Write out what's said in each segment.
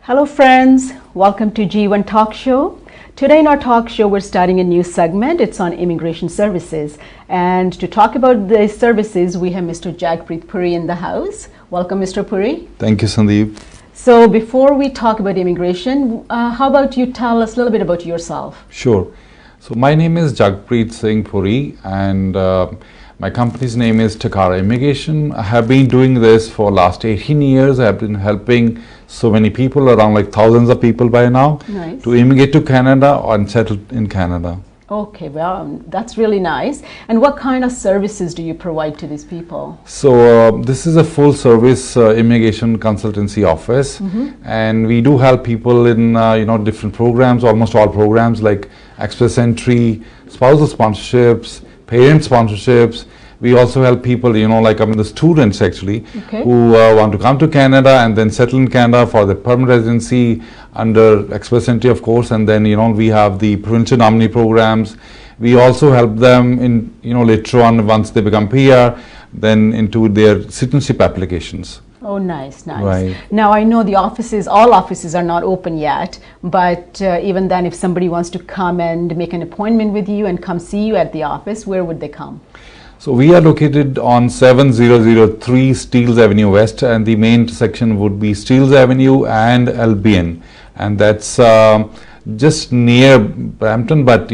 Hello friends, welcome to G1 Talk Show. Today in our talk show we're starting a new segment. It's on immigration services, and to talk about the services we have Mr. Jagpreet Puri in the house. Welcome Mr. Puri. Thank you, Sandeep. So before we talk about immigration, how about you tell us a little bit about yourself? Sure. So my name is Jagpreet Puri, and my company's name is Takarra Immigration. I have been doing this for last 18 years. I have been helping so many people, around like thousands of people by now, Nice. to immigrate to Canada and settle in Canada. Okay, well, that's really nice. And what kind of services do you provide to these people? So this is a full service immigration consultancy office, and we do help people in different programs, almost all programs like express entry, spousal sponsorships, parent sponsorships. We also help people, the students actually, Okay. who want to come to Canada and then settle in Canada for the permanent residency under express entry, of course, and then, we have the provincial nominee programs. We also help them in, later on, once they become PR, then into their citizenship applications. Oh, nice, nice. Right. Now, I know all offices are not open yet, but even then, if somebody wants to come and make an appointment with you and come see you at the office, where would they come? So we are located on 7003 Steeles Avenue West, and the main intersection would be Steeles Avenue and Albion, and that's just near Brampton, but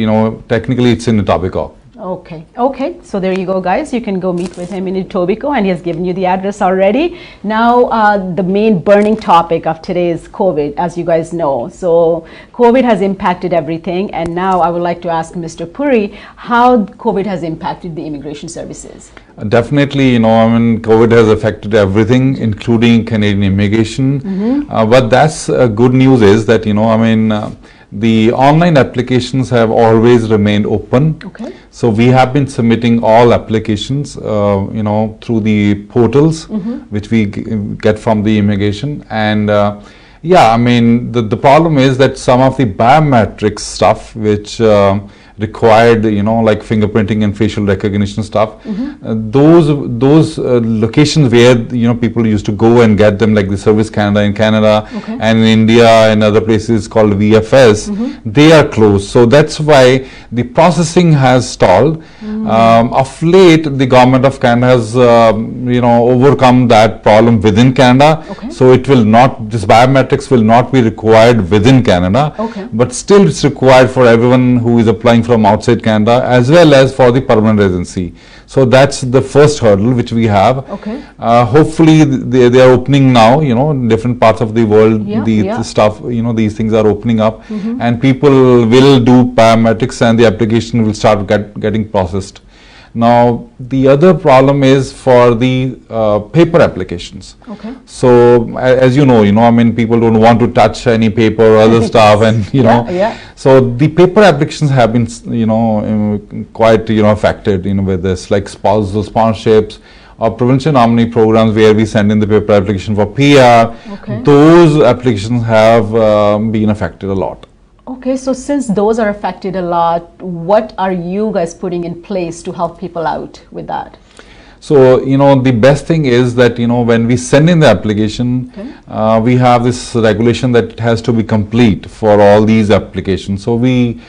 technically it's in Etobicoke. Okay, so there you go, guys. You can go meet with him in Etobicoke, and he has given you the address already. Now, the main burning topic of today is COVID, as you guys know. So COVID has impacted everything, and now I would like to ask Mr. Puri how COVID has impacted the immigration services. Definitely, COVID has affected everything, including Canadian immigration. But that's good news is that, the online applications have always remained open. Okay. So we have been submitting all applications, through the portals, which we get from the immigration. And the problem is that some of the biometric stuff, which required, like fingerprinting and facial recognition stuff, those locations where people used to go and get them, like the Service Canada in Canada, Okay. and in India and other places called VFS, they are closed. So that's why the processing has stalled. Of late, the government of Canada has overcome that problem within Canada. Okay. So this biometrics will not be required within Canada, Okay. but still it's required for everyone who is applying from outside Canada, as well as for the permanent residency. So that's the first hurdle which we have. Okay. Hopefully they are opening now, in different parts of the world, Yeah, the yeah. stuff, these things are opening up, and people will do biometrics and the application will start getting processed. Now, the other problem is for the paper applications. Okay. So, as you know, people don't want to touch any paper or other stuff, and Yeah. so the paper applications have been, quite, affected, with this, like spousal sponsorships or provincial nominee programs where we send in the paper application for PR. Okay. Those applications have been affected a lot. Okay, so since those are affected a lot, what are you guys putting in place to help people out with that? So, the best thing is that, when we send in the application, Okay. we have this regulation that it has to be complete for all these applications. So, we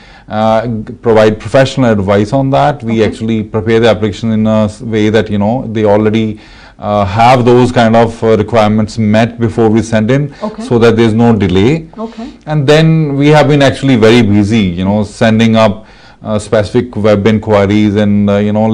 provide professional advice on that. We Okay. actually prepare the application in a way that, they already have those kind of requirements met before we send in, Okay. so that there's no delay. Okay. And then we have been actually very busy, sending up specific web inquiries and,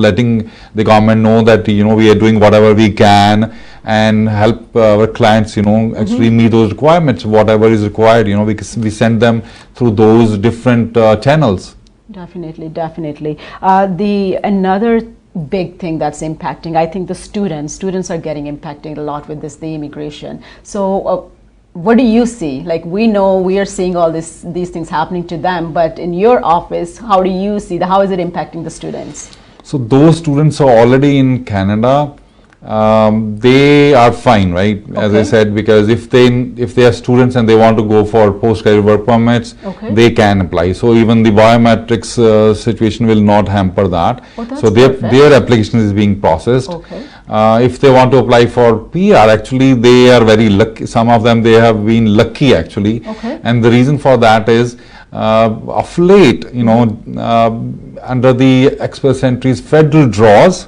letting the government know that, we are doing whatever we can and help our clients, actually meet those requirements, whatever is required, we send them through those different channels. Definitely. Another big thing that's impacting, I think the students are getting impacted a lot with the immigration. So what do you see? Like, we know we are seeing all these things happening to them, but in your office, how do you see how is it impacting the students? So those students are already in Canada. they are fine, right? As I said, because if they are students and they want to go for postgraduate work permits, they can apply. So even the biometrics situation will not hamper that. So their application is being processed. If they want to apply for PR, actually they are very lucky. Some of them, they have been lucky actually, and the reason for that is of late, under the express entries federal draws.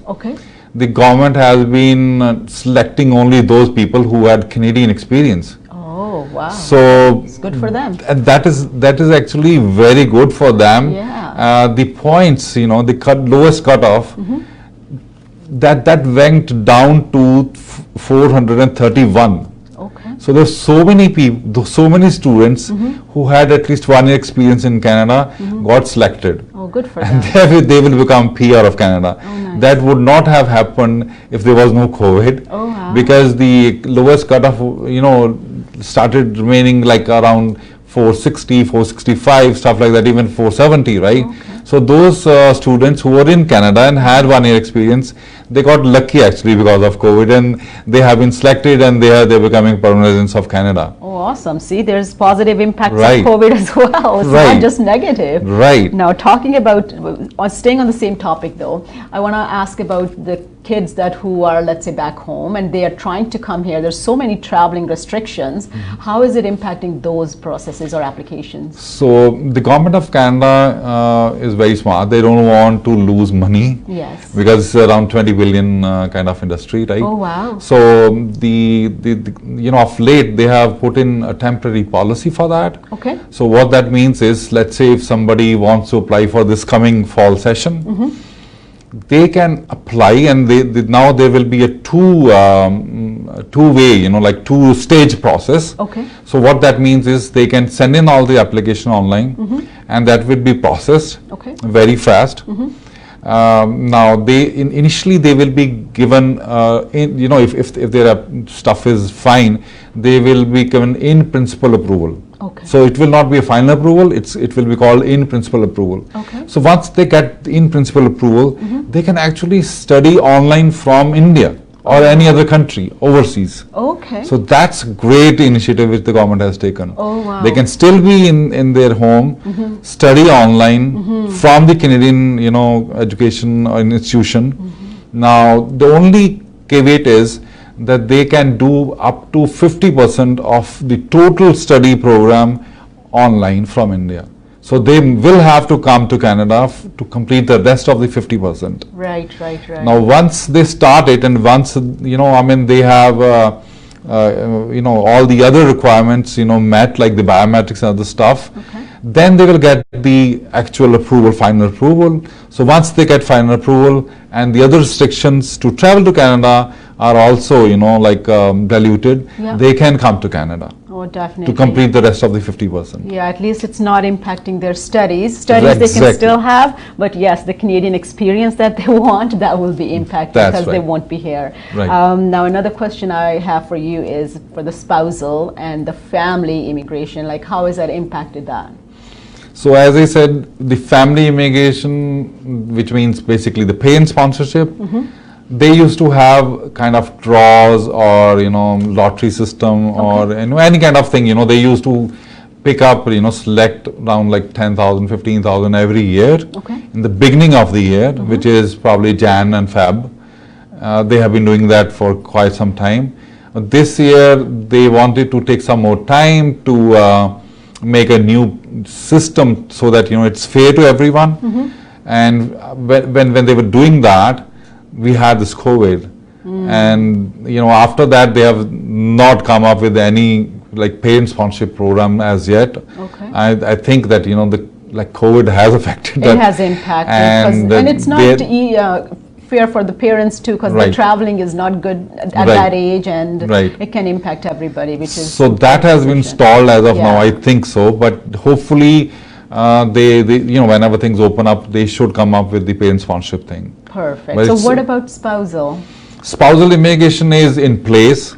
The government has been selecting only those people who had Canadian experience. Oh, wow. So it's good for them. And that is actually very good for them. The points, the lowest cutoff, that went down to 431. So there's so many people, so many students who had at least 1 year experience in Canada got selected. Oh, good for and them. they will become PR of Canada. Nice. That would not have happened if there was no COVID. Because the lowest cutoff, started remaining like around 460, 465, stuff like that, even 470, right? So those students who were in Canada and had 1 year experience, they got lucky actually because of COVID, and they have been selected and they're becoming permanent residents of Canada. Oh, awesome. See, there's positive impacts Right. of COVID as well. It's Right. not just negative. Right. Now, talking about, staying on the same topic though, I want to ask about the kids who are, let's say, back home and they are trying to come here. There's so many traveling restrictions. How is it impacting those processes or applications? So the government of Canada is very smart. They don't want to lose money. Yes. Because it's around 20 billion kind of industry, right? Oh, wow. So the of late they have put in a temporary policy for that. Okay. So what that means is, let's say if somebody wants to apply for this coming fall session, they can apply, and now there will be a two-way, like two-stage process. Okay. So what that means is they can send in all the application online, and that will be processed very fast. Now initially they will be given, if their stuff is fine, they will be given in principle approval. So it will not be a final approval, it will be called in principle approval. So once they get in principle approval, they can actually study online from India or any other country overseas. So that's great initiative which the government has taken. They can still be in their home, study online from the Canadian education institution. Now the only caveat is that they can do up to 50% of the total study program online from India. So they will have to come to Canada to complete the rest of the 50%. Right. Now once they start it, and once they have all the other requirements met, like the biometrics and other stuff, then they will get the actual approval, final approval. So once they get final approval and the other restrictions to travel to Canada are also diluted, they can come to Canada. Oh, definitely. To complete the rest of the 50%. Yeah, at least it's not impacting their studies. Studies they can still have, but yes, the Canadian experience that they want, that will be impacted because they won't be here. Now, another question I have for you is for the spousal and the family immigration, how has that impacted that? So as I said, the family immigration, which means basically the parent sponsorship, they used to have kind of draws or lottery system or any kind of thing. They used to pick up select around like 10,000, 15,000 every year in the beginning of the year, which is probably Jan and Feb. They have been doing that for quite some time. This year they wanted to take some more time to make a new system so that it's fair to everyone. And when they were doing that, we had this COVID, and after that they have not come up with any parent sponsorship program as yet. I think that COVID has affected that. It has impacted, and it's not fair for the parents too, because the traveling is not good at that age, and it can impact everybody, which is so that has been stalled as of now. I think so, but hopefully they whenever things open up, they should come up with the parent sponsorship thing. Perfect. So what about spousal? Spousal immigration is in place.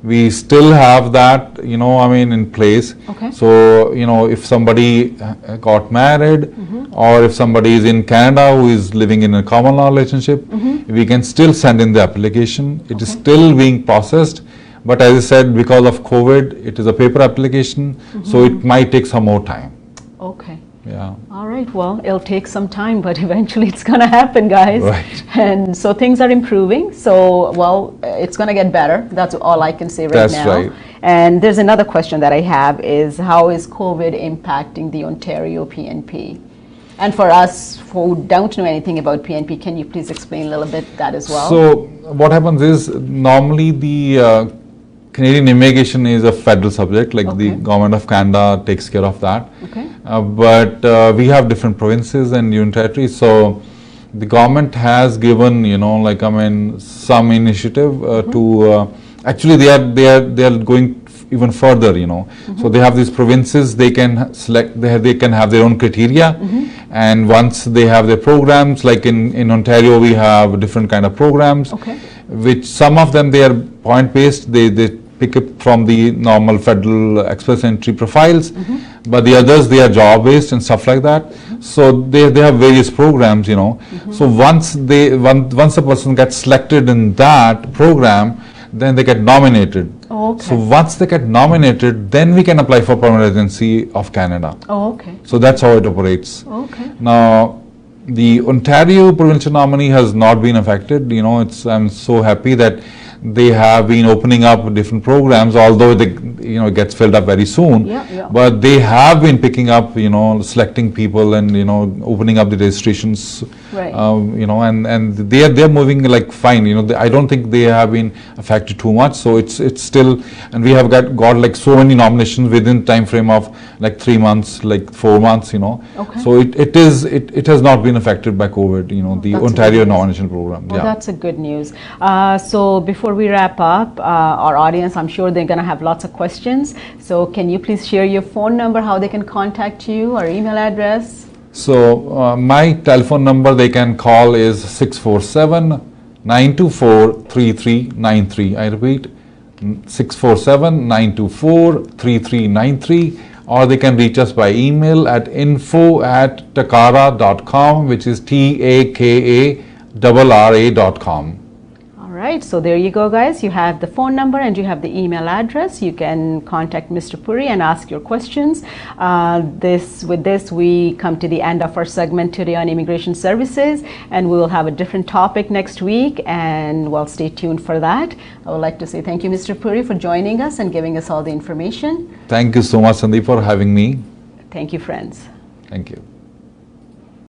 we still have that, I mean, in place. Okay. So, if somebody got married, or if somebody is in Canada who is living in a common law relationship, we can still send in the application. It is still being processed. But as I said, because of COVID, it is a paper application, so it might take some more time. Okay. Yeah. All right. Well, it'll take some time, but eventually it's going to happen, guys. Right. And so things are improving. So, well, it's going to get better. That's all I can say right That's now. right. And there's another question that I have is, how is COVID impacting the Ontario PNP? And for us who don't know anything about PNP, can you please explain a little bit that as well? So what happens is, normally the Canadian immigration is a federal subject, like the government of Canada takes care of that. Okay. But we have different provinces and union territories, so the government has given, some initiative to actually they are going even further, So they have these provinces, they can select, they can have their own criteria, and once they have their programs, like in Ontario we have different kind of programs, which some of them they are point based, they pick up from the normal federal express entry profiles, but the others they are job based and stuff like that. So they have various programs, So once a person gets selected in that program, then they get nominated. So once they get nominated, then we can apply for permanent residency of Canada. So that's how it operates. Now, the Ontario provincial nominee has not been affected. I'm so happy that they have been opening up different programs, although it gets filled up very soon. But they have been picking up, selecting people and opening up the registrations. And they're moving like fine. I don't think they have been affected too much. So it's still, and we have got like so many nominations within time frame of like 3 months, like 4 months. So it has not been affected by COVID. The Ontario nomination program. Well, that's a good news. So before we wrap up, our audience, I'm sure they're going to have lots of questions. So can you please share your phone number, how they can contact you, or email address? So my telephone number they can call is 647-924-3393. I repeat, 647-924-3393, or they can reach us by email at info@takarra.com, which is TAKARRA.com. All right, so there you go, guys. You have the phone number and you have the email address. You can contact Mr. Puri and ask your questions. With this, we come to the end of our segment today on immigration services, and we will have a different topic next week, and well, stay tuned for that. I would like to say thank you, Mr. Puri, for joining us and giving us all the information. Thank you so much, Sandeep, for having me. Thank you, friends. Thank you.